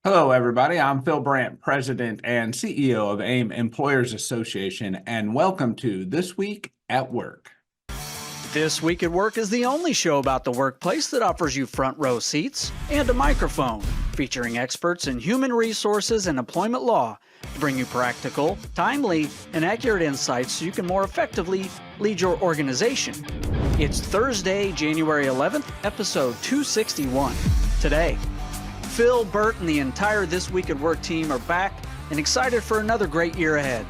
Hello, everybody. I'm Phil Brandt, President and CEO of AIM Employers Association, and welcome to This Week at Work. This Week at Work is the only show about the workplace that offers you front row seats and a microphone, featuring experts in human resources and employment law to bring you practical, timely, and accurate insights so you can more effectively lead your organization. It's Thursday, January 11th, episode 261. Today, Phil, Burt, and the entire This Week at Work team are back and excited for another great year ahead.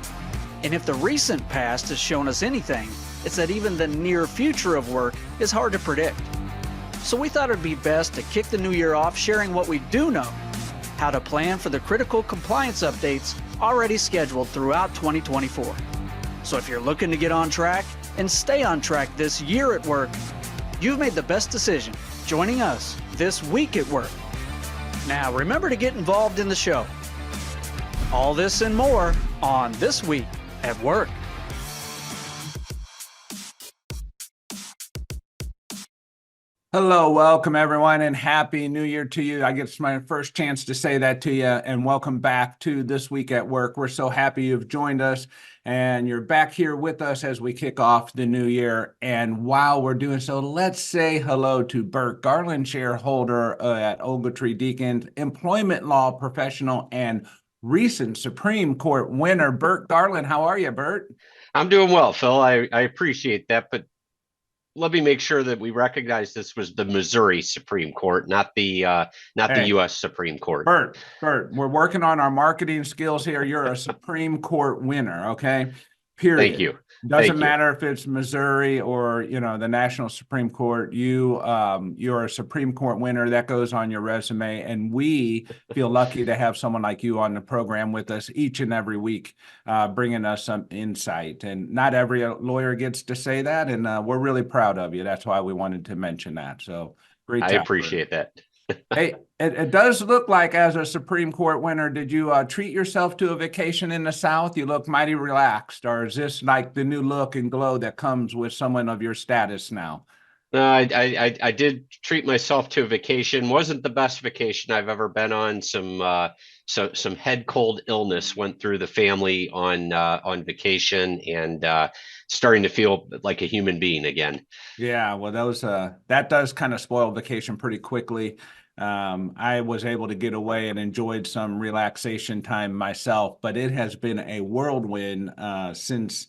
And if the recent past has shown us anything, it's that even the near future of work is hard to predict. So we thought it'd be best to kick the new year off sharing what we do know, how to plan for the critical compliance updates already scheduled throughout 2024. So if you're looking to get on track and stay on track this year at work, you've made the best decision joining us this week at work. Now, remember to get involved in the show. All this and more on This Week at Work. Hello, welcome everyone, and Happy New Year to you. I guess it's my first chance to say that to you, and welcome back to This Week at Work. We're so happy you've joined us, and you're back here with us as we kick off the new year. And while we're doing so, let's say hello to Burt Garland, shareholder at Ogletree Deacons, employment law professional, and recent Supreme Court winner. Burt Garland, how are you, Burt? I'm doing well, Phil. I appreciate that, but let me make sure that we recognize this was the Missouri Supreme Court, not the U.S. Supreme Court. Burt, we're working on our marketing skills here. You're a Supreme Court winner, okay? Period. Thank you. Doesn't matter if it's Missouri or, the National Supreme Court. You're a Supreme Court winner. That goes on your resume, and we feel lucky to have someone like you on the program with us each and every week, bringing us some insight. And not every lawyer gets to say that, and we're really proud of you. That's why we wanted to mention that. So great job. I appreciate that. Hey, it does look like, as a Supreme Court winner, did you treat yourself to a vacation in the South? You look mighty relaxed, or is this like the new look and glow that comes with someone of your status now? No, I did treat myself to a vacation. Wasn't the best vacation I've ever been on. Some head cold illness went through the family on vacation, and starting to feel like a human being again. Yeah, well, that does kind of spoil vacation pretty quickly. I was able to get away and enjoyed some relaxation time myself, but it has been a whirlwind since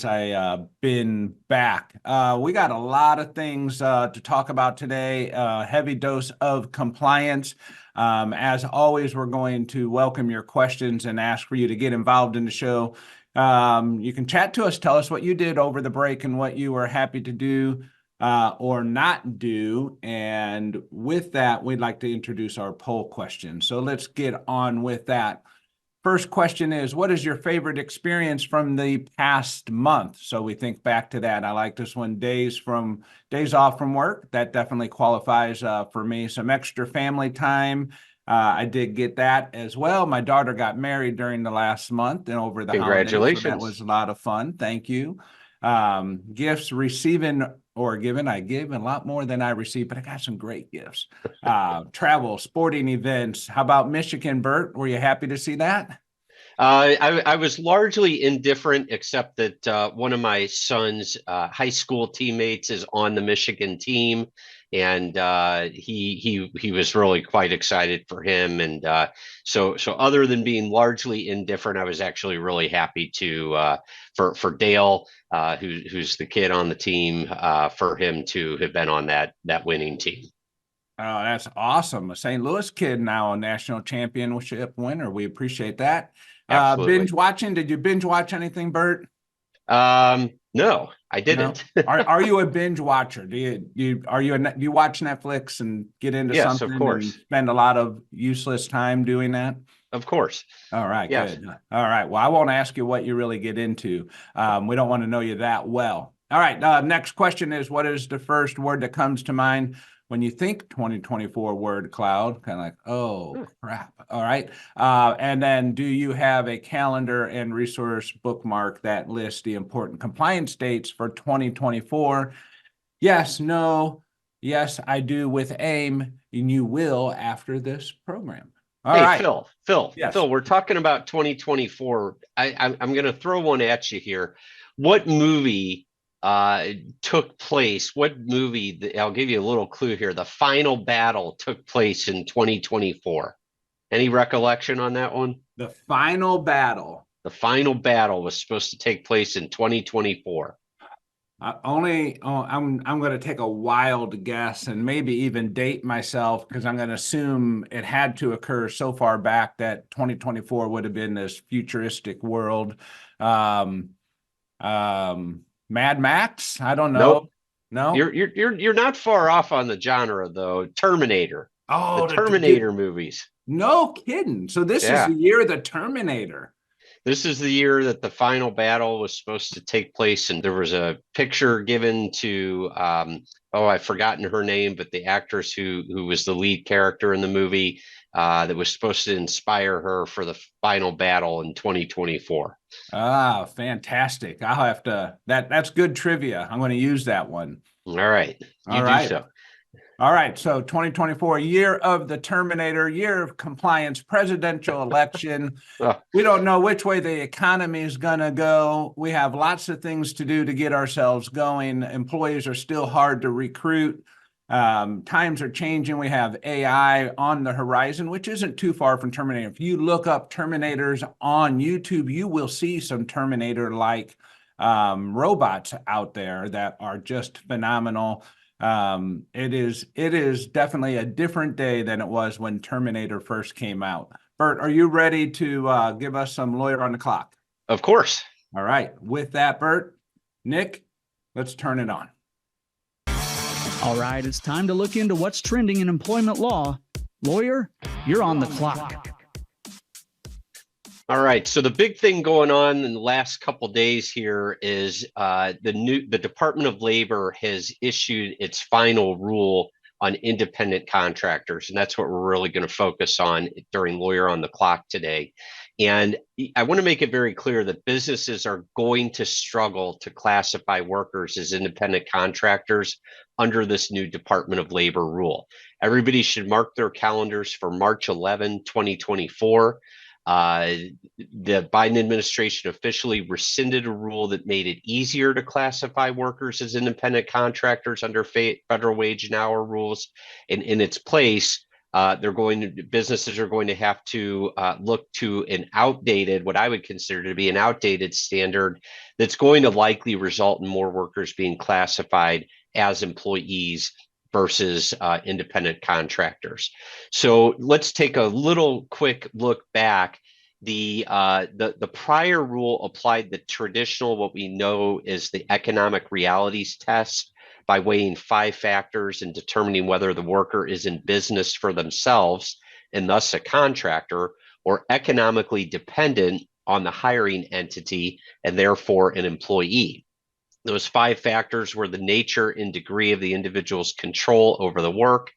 I been back. We got a lot of things to talk about today. Heavy dose of compliance. As always, we're going to welcome your questions and ask for you to get involved in the show. You can chat to us, tell us what you did over the break and what you were happy to do or not do. And with that, we'd like to introduce our poll question. So let's get on with that. First question is, what is your favorite experience from the past month? So we think back to that. I like this one, days off from work. That definitely qualifies for me. Some extra family time. I did get that as well. My daughter got married during the last month and over the Congratulations. holidays, so that was a lot of fun. Thank you. Gifts receiving or given. I give a lot more than I received, but I got some great gifts. Travel, sporting events. How about Michigan, Burt? Were you happy to see that? I was largely indifferent, except that one of my son's high school teammates is on the Michigan team, and he was really quite excited for him. And so other than being largely indifferent, I was actually really happy for Dale, who's the kid on the team, for him to have been on that winning team. Oh, that's awesome. A St. Louis kid, now a national championship winner. We appreciate that. Binge watching. Did you binge watch anything, Burt? No, I didn't. No? Are you a binge watcher? Do you watch Netflix and get into something? Yes, of course. And spend a lot of useless time doing that? Of course. All right, yes. Good. All right. Well, I won't ask you what you really get into. We don't want to know you that well. All right. Next question is, what is the first word that comes to mind when you think 2024 word cloud? Kind of like, oh, crap. All right. And then, do you have a calendar and resource bookmark that lists the important compliance dates for 2024? Yes, no, yes, I do with AIM, and you will after this program. All Hey, right. Yes. Phil, we're talking about 2024. I'm going to throw one at you here. What movie took place? What movie? I'll give you a little clue here. The final battle took place in 2024. Any recollection on that one? The final battle. The final battle was supposed to take place in 2024. I'm going to take a wild guess and maybe even date myself because I'm going to assume it had to occur so far back that 2024 would have been this futuristic world. Um, Mad Max? I don't know. Nope. No. You're not far off on the genre though. Terminator. Oh, The Terminator movies. No kidding. So this is Yeah. the year of the Terminator. This is the year that the final battle was supposed to take place, and there was a picture given to I've forgotten her name, but the actress who was the lead character in the movie that was supposed to inspire her for the final battle in 2024. Ah, fantastic. I'll have to that's good trivia. I'm going to use that one. All right, All you do right. so. All right, so 2024, year of the Terminator, year of compliance, presidential election. Oh, We don't know which way the economy is going to go. We have lots of things to do to get ourselves going. Employees are still hard to recruit. Times are changing. We have AI on the horizon, which isn't too far from Terminator. If you look up Terminators on YouTube, you will see some Terminator-like robots out there that are just phenomenal. It is definitely a different day than it was when Terminator first came out. Burt, are you ready to give us some lawyer on the clock? of course. All right. With that, Burt, Nick, let's turn it on. All right, it's time to look into what's trending in employment law. Lawyer, you're on the clock. All right. So the big thing going on in the last couple days here is the Department of Labor has issued its final rule on independent contractors, and that's what we're really going to focus on during Lawyer on the Clock today. And I want to make it very clear that businesses are going to struggle to classify workers as independent contractors under this new Department of Labor rule. Everybody should mark their calendars for March 11, 2024. The Biden administration officially rescinded a rule that made it easier to classify workers as independent contractors under federal wage and hour rules. And in its place, businesses are going to have to look to an outdated, what I would consider to be an outdated standard that's going to likely result in more workers being classified as employees versus independent contractors. So let's take a little quick look back. The prior rule applied the traditional, what we know is the economic realities test, by weighing 5 factors and determining whether the worker is in business for themselves and thus a contractor, or economically dependent on the hiring entity and therefore an employee. Those 5 factors were the nature and degree of the individual's control over the work,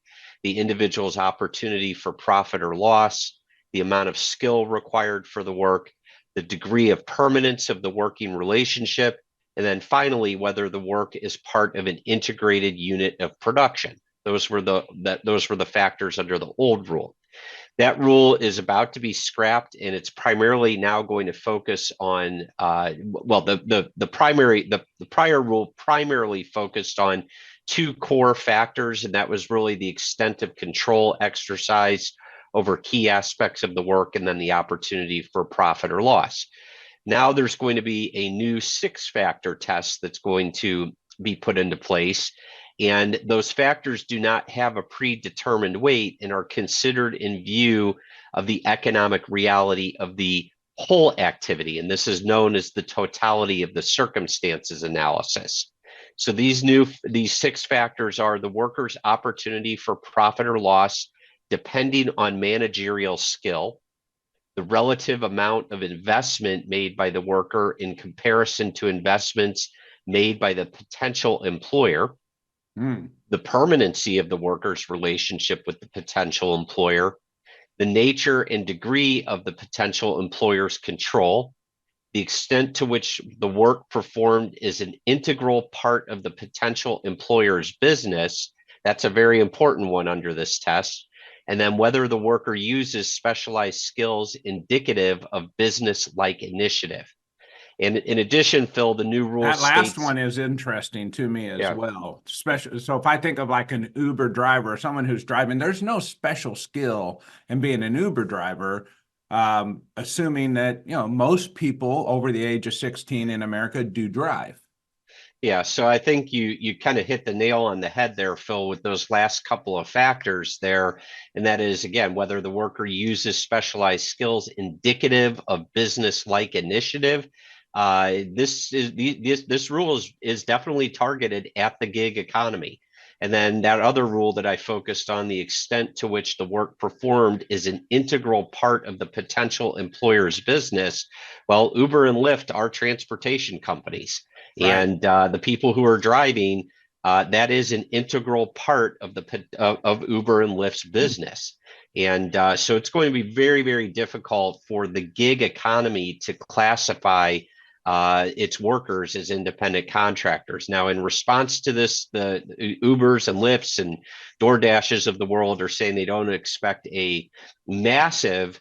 the individual's opportunity for profit or loss, the amount of skill required for the work, the degree of permanence of the working relationship, and then finally, whether the work is part of an integrated unit of production. Those were the factors under the old rule. That rule is about to be scrapped, and it's primarily now going to focus on the prior rule primarily focused on 2 core factors, and that was really the extent of control exercised over key aspects of the work, and then the opportunity for profit or loss. Now there's going to be a new 6-factor test that's going to be put into place. And those factors do not have a predetermined weight and are considered in view of the economic reality of the whole activity. And this is known as the totality of the circumstances analysis. So these 6 factors are the worker's opportunity for profit or loss, depending on managerial skill, the relative amount of investment made by the worker in comparison to investments made by the potential employer, the permanency of the worker's relationship with the potential employer, the nature and degree of the potential employer's control, the extent to which the work performed is an integral part of the potential employer's business. That's a very important one under this test. and then whether the worker uses specialized skills indicative of business-like initiative. And in addition, Phil, the new rule That last states, one is interesting to me as yeah, well. Especially, so if I think of like an Uber driver, someone who's driving, there's no special skill in being an Uber driver. Assuming that, most people over the age of 16 in America do drive. yeah. So I think you kind of hit the nail on the head there, Phil, with those last couple of factors there. And that is, again, whether the worker uses specialized skills indicative of business-like initiative. This rule is definitely targeted at the gig economy. And then that other rule that I focused on, the extent to which the work performed is an integral part of the potential employer's business. Well, Uber and Lyft are transportation companies. Right. And the people who are driving, that is an integral part of of Uber and Lyft's business. And so it's going to be very, very difficult for the gig economy to classify its workers as independent contractors. Now, in response to this, the Ubers and Lyfts and DoorDashes of the world are saying they don't expect a massive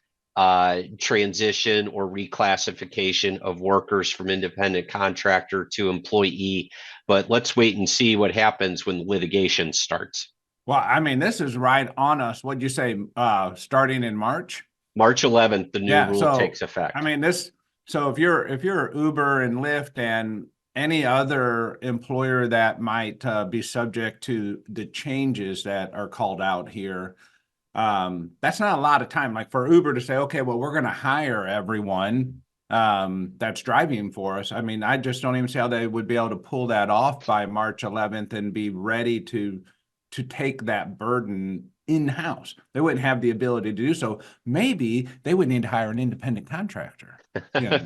transition or reclassification of workers from independent contractor to employee. But let's wait and see what happens when litigation starts. Well, I mean, this is right on us. What'd you say? Starting in March? March 11th, the new Yeah. rule So takes effect. I mean, so if you're Uber and Lyft and any other employer that might be subject to the changes that are called out here, that's not a lot of time. Like for Uber to say, okay, well, we're going to hire everyone that's driving for us. I mean, I just don't even see how they would be able to pull that off by March 11th and be ready to take that burden in-house. They wouldn't have the ability to do so. Maybe they would need to hire an independent contractor,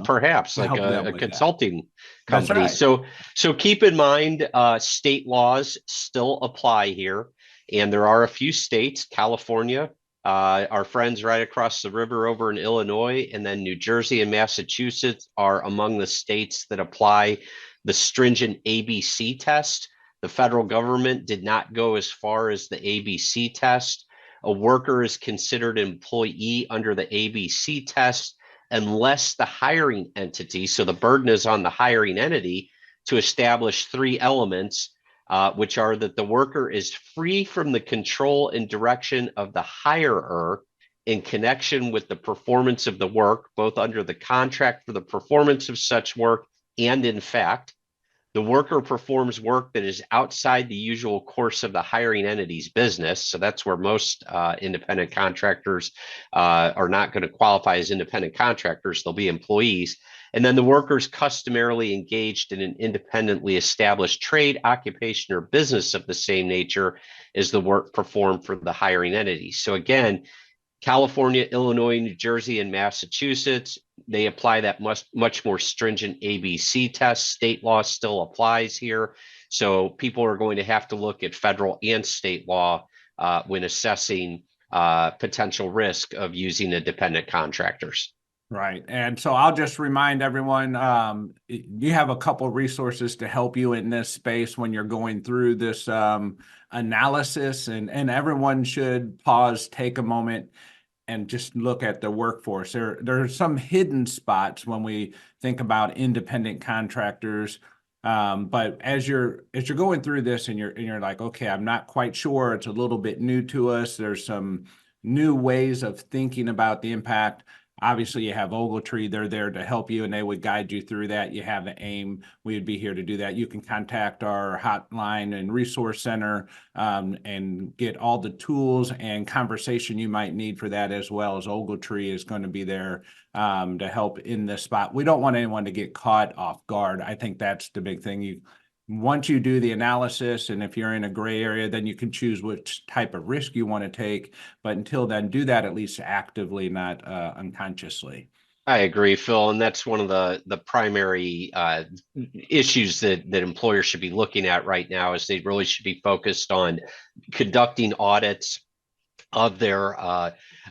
perhaps to like help them a with that. consulting That's company. right. So keep in mind, state laws still apply here, and there are a few states, California, our friends right across the river over in Illinois, and then New Jersey and Massachusetts are among the states that apply the stringent ABC test. The federal government did not go as far as the ABC test. A worker is considered an employee under the ABC test unless the hiring entity, so the burden is on the hiring entity to establish three elements, which are that the worker is free from the control and direction of the hirer in connection with the performance of the work, both under the contract for the performance of such work and in fact. The worker performs work that is outside the usual course of the hiring entity's business. So that's where most independent contractors are not going to qualify as independent contractors. They'll be employees. And then the workers customarily engaged in an independently established trade, occupation, or business of the same nature as the work performed for the hiring entity. So again, California, Illinois, New Jersey, and Massachusetts, they apply that much more stringent ABC test. State law still applies here. So people are going to have to look at federal and state law when assessing potential risk of using independent contractors. Right. And so I'll just remind everyone, you have a couple of resources to help you in this space when you're going through this analysis, and everyone should pause, take a moment, and just look at the workforce. There are some hidden spots when we think about independent contractors. But as you're going through this and you're like, okay, I'm not quite sure. It's a little bit new to us. There's some new ways of thinking about the impact. Obviously, you have Ogletree. They're there to help you, and they would guide you through that. You have the AIM. We would be here to do that. You can contact our hotline and resource center and get all the tools and conversation you might need for that, as well as Ogletree is going to be there to help in this spot. We don't want anyone to get caught off guard. I think that's the big thing. Once you do the analysis, and if you're in a gray area, then you can choose which type of risk you want to take. But until then, do that at least actively, not unconsciously. I agree, Phil, and that's one of the primary issues that employers should be looking at right now. Is they really should be focused on conducting audits of their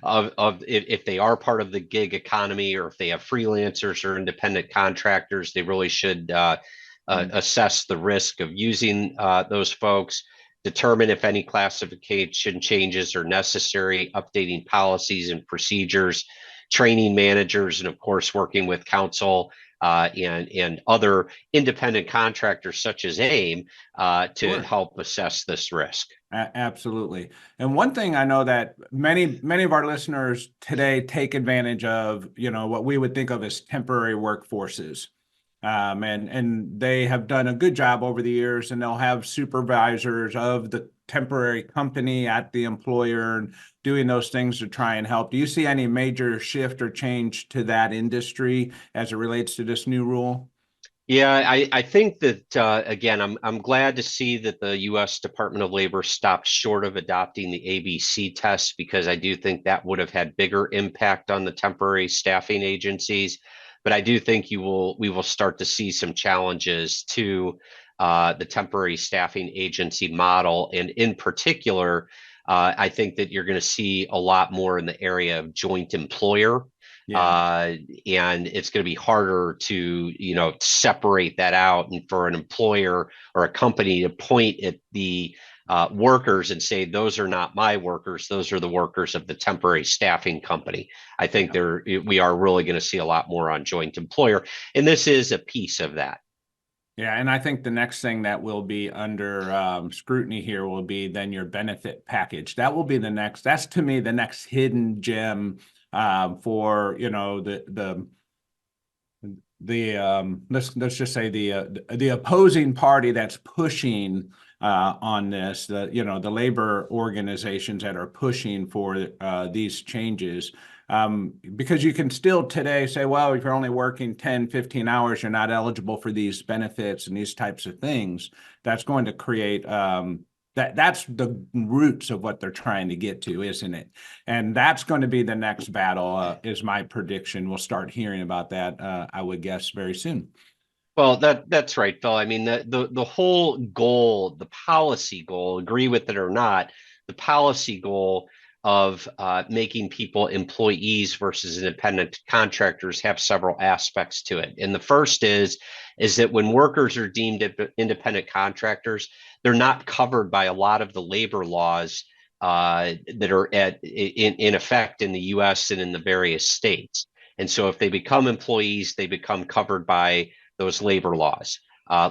if they are part of the gig economy, or if they have freelancers or independent contractors. They really should assess the risk of using those folks. determine if any classification changes are necessary, updating policies and procedures, training managers, and of course, working with council and other independent contractors such as AIM to Sure. help assess this risk. Absolutely. And one thing I know that many of our listeners today take advantage of, what we would think of as temporary workforces. And they have done a good job over the years, and they'll have supervisors of the temporary company at the employer and doing those things to try and help. Do you see any major shift or change to that industry as it relates to this new rule? Yeah, I think that again, I'm glad to see that the U.S. Department of Labor stopped short of adopting the ABC test, because I do think that would have had bigger impact on the temporary staffing agencies. But I do think we will start to see some challenges to the temporary staffing agency model, and in particular, I think that you're going to see a lot more in the area of joint employer. Yeah. And it's going to be harder to, separate that out, and for an employer or a company to point at the workers and say, those are not my workers, those are the workers of the temporary staffing company. I think we are really going to see a lot more on joint employer, and this is a piece of that. Yeah, and I think the next thing that will be under scrutiny here will be then your benefit package. That will be that's to me the next hidden gem for let's just say the opposing party that's pushing on this, the labor organizations that are pushing for these changes. Because you can still today say, well, if you're only working 10, 15 hours, you're not eligible for these benefits and these types of things. That's going to create that's the roots of what they're trying to get to, isn't it? And that's going to be the next battle, is my prediction. We'll start hearing about that, I would guess, very soon. Well, that's right, Phil. I mean, the whole goal, the policy goal, agree with it or not, the policy goal of making people employees versus independent contractors have several aspects to it. And the first is that when workers are deemed independent contractors, they're not covered by a lot of the labor laws that are in effect in the U.S. and in the various states. And so if they become employees, they become covered by those labor laws,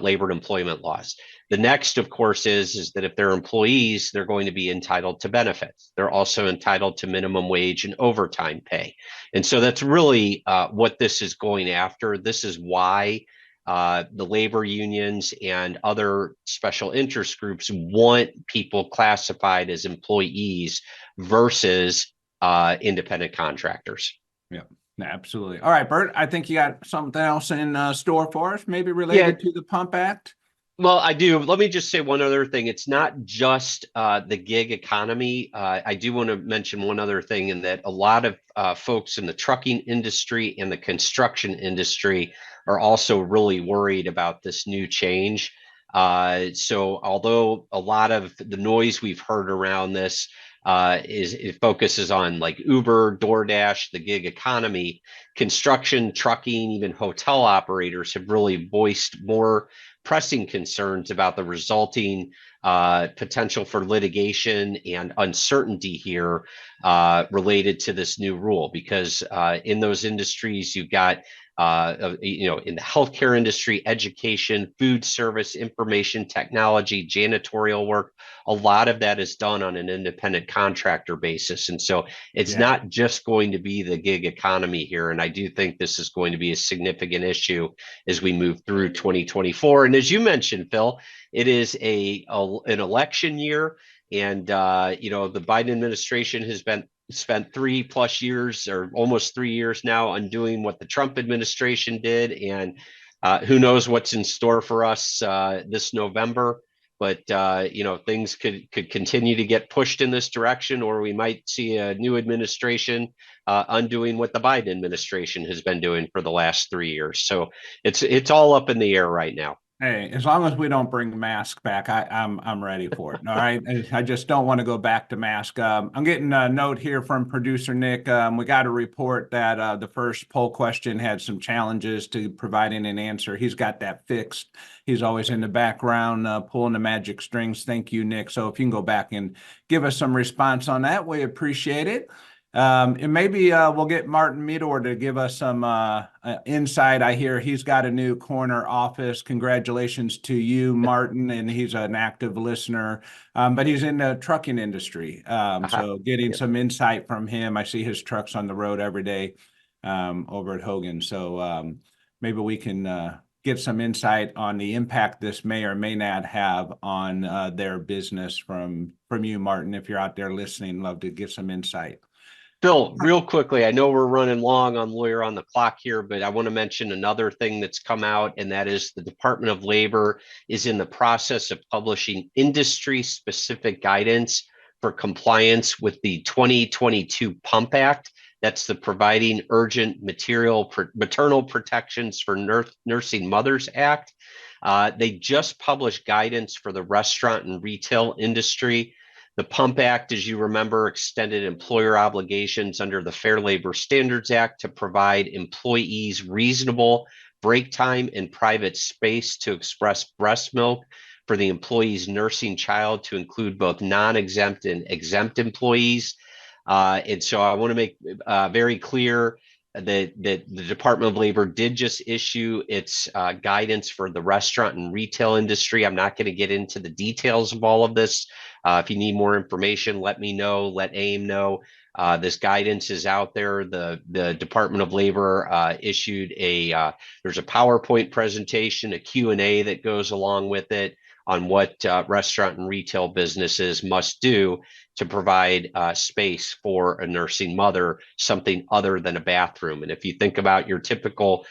labor and employment laws. The next, of course, is that if they're employees, they're going to be entitled to benefits. They're also entitled to minimum wage and overtime pay. And so that's really what this is going after. This is why the labor unions and other special interest groups want people classified as employees versus independent contractors. Yeah. Absolutely. All right, Burt, I think you got something else in store for us, maybe related to the Pump Act. Well, I do. Let me just say one other thing. It's not just the gig economy. I do want to mention one other thing, in that a lot of folks in the trucking industry and the construction industry are also really worried about this new change. So although a lot of the noise we've heard around this it focuses on like Uber, DoorDash, the gig economy, construction, trucking, even hotel operators have really voiced more pressing concerns about the resulting potential for litigation and uncertainty here related to this new rule, because in those industries, you've got in the healthcare industry, education, food service, information technology, janitorial work, a lot of that is done on an independent contractor basis. And so it's not just going to be the gig economy here. And I do think this is going to be a significant issue as we move through 2024. And as you mentioned, Phil, it is an election year. And, the Biden administration has spent 3+ years, or almost 3 years now, undoing what the Trump administration did. And who knows what's in store for us this November. But, things could continue to get pushed in this direction, or we might see a new administration undoing what the Biden administration has been doing for the last 3 years. So it's all up in the air right now. Hey, as long as we don't bring mask back, I'm ready for it. All right. I just don't want to go back to mask. I'm getting a note here from producer Nick. We got a report that the first poll question had some challenges to providing an answer. He's got that fixed. He's always in the background pulling the magic strings. Thank you, Nick. So if you can go back and give us some response on that, we appreciate it. And maybe we'll get Martin Meador to give us some insight. I hear he's got a new corner office. Congratulations to you, Martin. And he's an active listener, but he's in the trucking industry. So getting some insight from him. I see his trucks on the road every day over at Hogan. So maybe we can get some insight on the impact this may or may not have on their business from you, Martin. If you're out there listening, love to get some insight. Bill, real quickly, I know we're running long on Lawyer on the Clock here, but I want to mention another thing that's come out, and that is the Department of Labor is in the process of publishing industry-specific guidance for compliance with the 2022 Pump Act. That's the Providing Urgent Maternal Protections for Nursing Mothers Act. They just published guidance for the restaurant and retail industry. The Pump Act, as you remember, extended employer obligations under the Fair Labor Standards Act to provide employees reasonable break time and private space to express breast milk for the employee's nursing child, to include both non-exempt and exempt employees. And so I want to make very clear that the Department of Labor did just issue its guidance for the restaurant and retail industry. I'm not going to get into the details of all of this. If you need more information, let me know, let AIM know. This guidance is out there. The Department of Labor issued there's a PowerPoint presentation, a Q&A that goes along with it on what restaurant and retail businesses must do to provide space for a nursing mother, something other than a bathroom. And if you think about your typical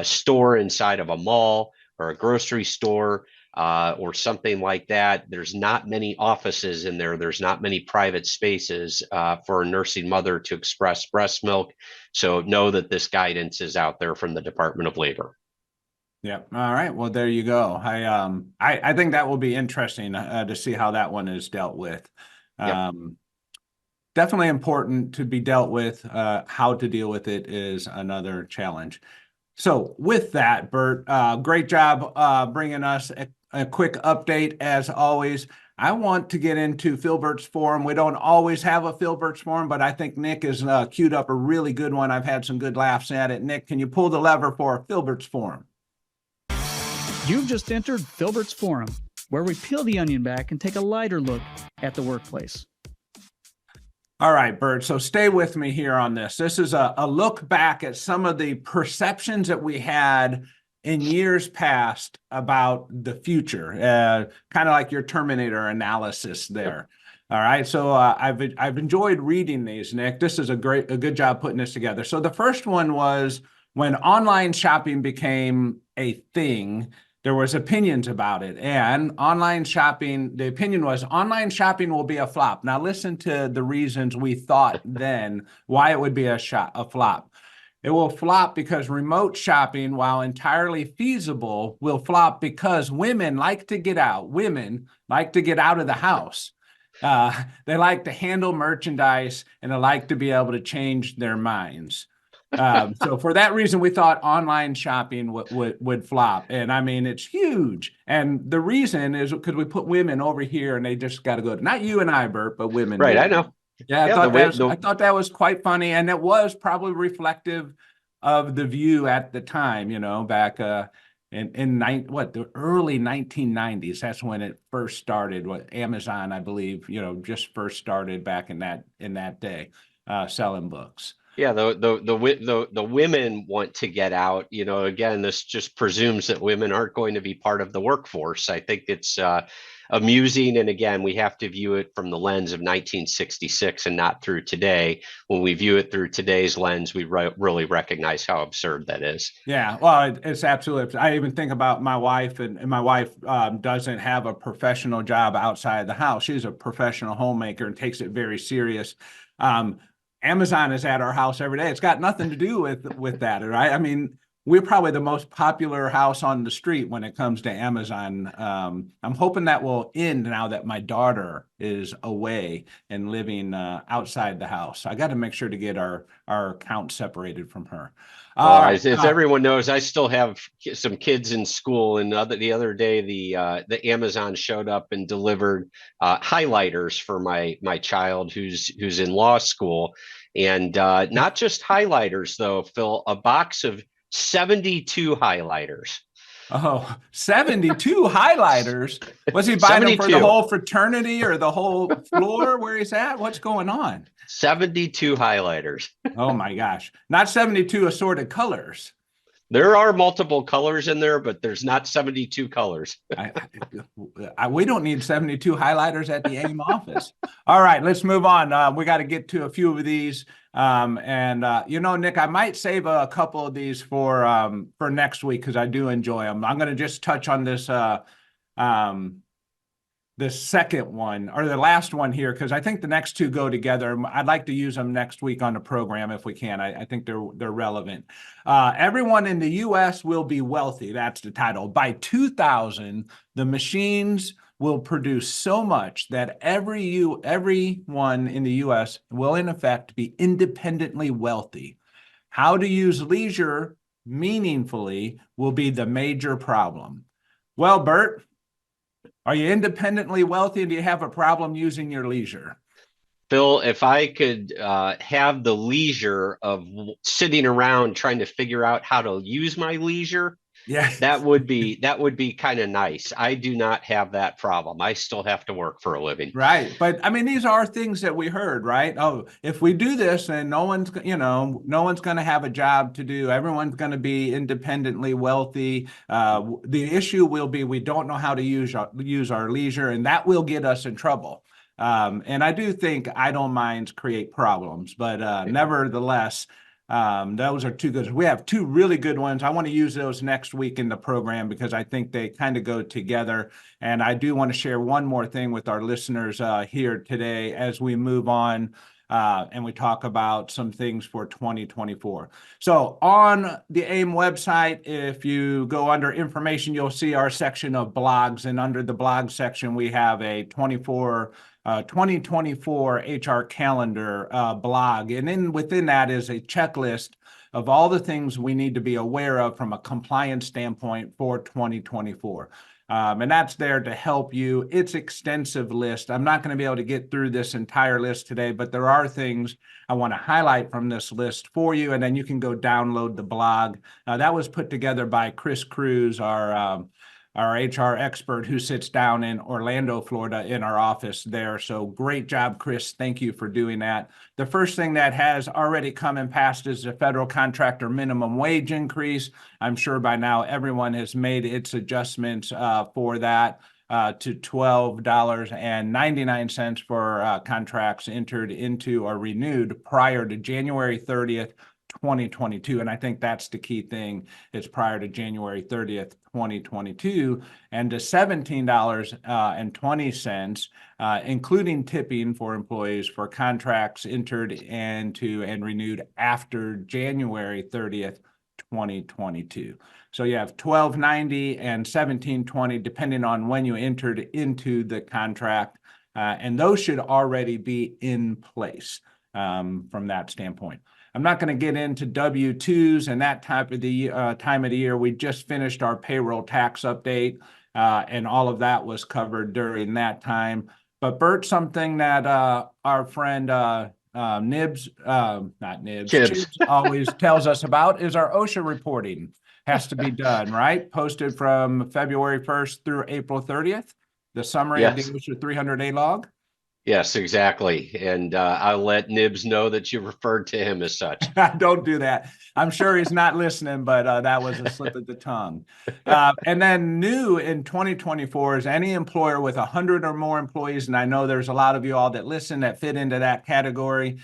store inside of a mall or a grocery store or something like that, there's not many offices in there. There's not many private spaces for a nursing mother to express breast milk. So know that this guidance is out there from the Department of Labor. Yeah. All right. Well, there you go. I think that will be interesting to see how that one is dealt with. Definitely important to be dealt with. How to deal with it is another challenge. So with that, Burt, great job bringing us a quick update as always. I want to get into Philbert's Forum. We don't always have a Philbert's Forum, but I think Nick has queued up a really good one. I've had some good laughs at it. Nick, can you pull the lever for Philbert's Forum? You've just entered Philbert's Forum, where we peel the onion back and take a lighter look at the workplace. All right, Burt, so stay with me here on this. This is a look back at some of the perceptions that we had in years past about the future, kind of like your Terminator analysis there. All right, so I've enjoyed reading these, Nick. This is a good job putting this together. So the first one was when online shopping became a thing. There was opinions about it, and online shopping, the opinion was online shopping will be a flop. Now listen to the reasons we thought then why it would be a flop. It will flop because remote shopping, while entirely feasible, will flop because women like to get out. Women like to get out of the house. They like to handle merchandise, and they like to be able to change their minds. So for that reason, we thought online shopping would flop. And I mean, it's huge. And the reason is because we put women over here and they just got to go. Not you and I, Burt, but women. Right, I know. Yeah, I thought that was quite funny. And it was probably reflective of the view at the time, you know, back the early 1990s. That's when it first started. What Amazon, I believe, you know, just first started back in that day, selling books. Yeah, the women want to get out. You know, again, this just presumes that women aren't going to be part of the workforce. I think it's amusing, and again, we have to view it from the lens of 1966 and not through today. When we view it through today's lens, we really recognize how absurd that is. Yeah, well, it's absolutely. I even think about my wife, and my wife doesn't have a professional job outside the house. She's a professional homemaker and takes it very serious. Amazon is at our house every day. It's got nothing to do with that, right? I mean, we're probably the most popular house on the street when it comes to Amazon. I'm hoping that will end now that my daughter is away and living outside the house. I got to make sure to get our account separated from her. All right. As everyone knows, I still have some kids in school, and the other day the Amazon showed up and delivered highlighters for my child who's in law school, and not just highlighters though, Phil, a box of 72 highlighters. Oh, 72 highlighters. Was he buying them for the 72. whole fraternity or the whole floor where he's at? What's going on? 72 highlighters. Oh my gosh. Not 72 assorted colors. There are multiple colors in there, but there's not 72 colors. We don't need 72 highlighters at the AIM office. All right, let's move on. We got to get to a few of these. You know, Nick, I might save a couple of these for next week because I do enjoy them. I'm going to just touch on this the second one or the last one here because I think the next two go together. I'd like to use them next week on the program if we can. I think they're relevant. Everyone in the U.S. will be wealthy. That's the title. By 2000, the machines will produce so much that everyone in the U.S. will in effect be independently wealthy. How to use leisure meaningfully will be the major problem. Well, Burt, are you independently wealthy and do you have a problem using your leisure? Phil, if I could have the leisure of sitting around trying to figure out how to use my leisure, yeah, that would be kind of nice. I do not have that problem. I still have to work for a living. Right. But I mean, these are things that we heard, right? Oh, if we do this, then no one's going to have a job to do. Everyone's going to be independently wealthy. The issue will be we don't know how to use our leisure, and that will get us in trouble. And I do think idle minds create problems, but nevertheless, those are two good. We have two really good ones. I want to use those next week in the program because I think they kind of go together. And I do want to share one more thing with our listeners here today as we move on and we talk about some things for 2024. So on the AIM website, if you go under information, you'll see our section of blogs. And under the blog section, we have a 2024 HR calendar blog. And then within that is a checklist of all the things we need to be aware of from a compliance standpoint for 2024. And that's there to help you. It's extensive list. I'm not going to be able to get through this entire list today, but there are things I want to highlight from this list for you. And then you can go download the blog. That was put together by Chris Cruz, our HR expert who sits down in Orlando, Florida in our office there. So great job, Chris. Thank you for doing that. The first thing that has already come and passed is the federal contractor minimum wage increase. I'm sure by now everyone has made its adjustments for that to $12.99 for contracts entered into or renewed prior to January 30th, 2022. And I think that's the key thing. It's prior to January 30th, 2022, and to $17.20, including tipping for employees for contracts entered into and renewed after January 30th, 2022. So you have $12.90 and $17.20, depending on when you entered into the contract. And those should already be in place from that standpoint. I'm not going to get into W-2s and that type of the time of the year. We just finished our payroll tax update, and all of that was covered during that time. But Burt, something that our friend Chibs always tells us about is our OSHA reporting has to be done, right? Posted from February 1st through April 30th, the summary of the OSHA 300-day log. Yes, exactly. And I'll let Nibs know that you referred to him as such. Don't do that. I'm sure he's not listening, but that was a slip of the tongue. And then new in 2024 is any employer with 100 or more employees. And I know there's a lot of you all that listen that fit into that category.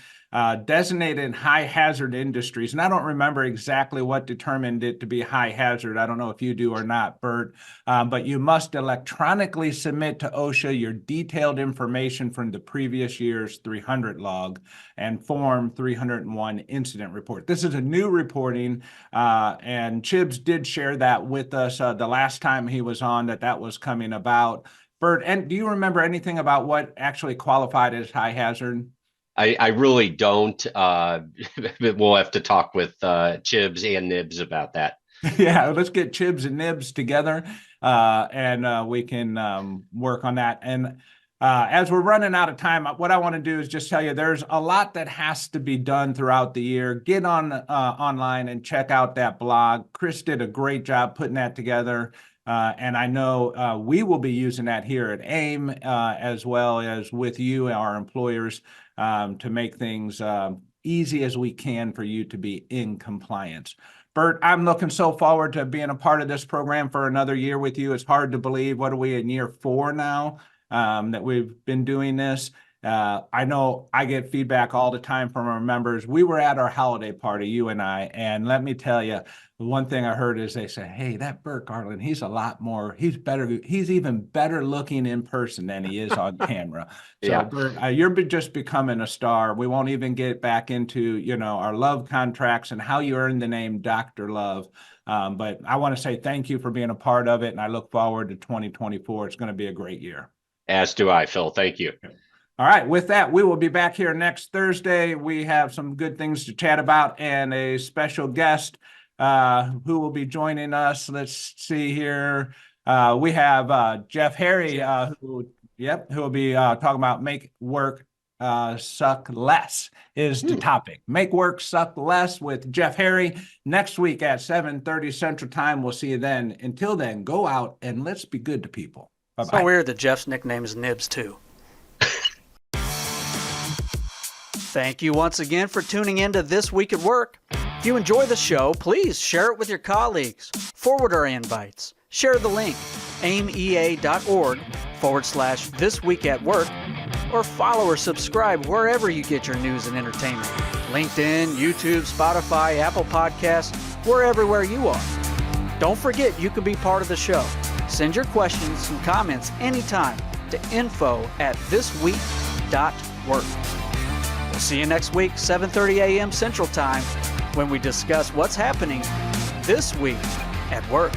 designated high hazard industries. And I don't remember exactly what determined it to be high hazard. I don't know if you do or not, Burt, but you must electronically submit to OSHA your detailed information from the previous year's 300 log and Form 301 incident report. This is a new reporting, and Chibs did share that with us the last time he was on, that was coming about. Burt, and do you remember anything about what actually qualified as high hazard? I really don't. We'll have to talk with Chibs and Nibs about that. Yeah, let's get Chibs and Nibs together, and we can work on that. And as we're running out of time, what I want to do is just tell you there's a lot that has to be done throughout the year. Get on online and check out that blog. Chris did a great job putting that together. And I know we will be using that here at AIM, as well as with you, our employers, to make things easy as we can for you to be in compliance. Burt, I'm looking so forward to being a part of this program for another year with you. It's hard to believe. What are we in year 4 now that we've been doing this? I know I get feedback all the time from our members. We were at our holiday party, you and I, and let me tell you, the one thing I heard is they say, hey, that Burt Garland, he's even better looking in person than he is on camera. So Yeah. Burt, you're just becoming a star. We won't even get back into, our love contracts and how you earned the name Dr. Love. But I want to say thank you for being a part of it, and I look forward to 2024. It's going to be a great year. As do I, Phil. Thank you. All right, with that, we will be back here next Thursday. We have some good things to chat about and a special guest who will be joining us. Let's see here. We have Jeff Harry, who will be talking about make work suck less is the topic. Make work suck less with Jeff Harry next week at 7:30 Central Time. We'll see you then. Until then, go out and let's be good to people. Bye-bye. So weird that Jeff's nickname is Nibs too. Thank you once again for tuning in to This Week at Work. If you enjoy the show, please share it with your colleagues. Forward our invites. Share the link, aimea.org/This Week at Work, or follow or subscribe wherever you get your news and entertainment. LinkedIn, YouTube, Spotify, Apple Podcasts, we're everywhere you are. Don't forget you can be part of the show. Send your questions and comments anytime to info@thisweek.work. We'll see you next week, 7:30 a.m. Central Time, when we discuss what's happening this week at work.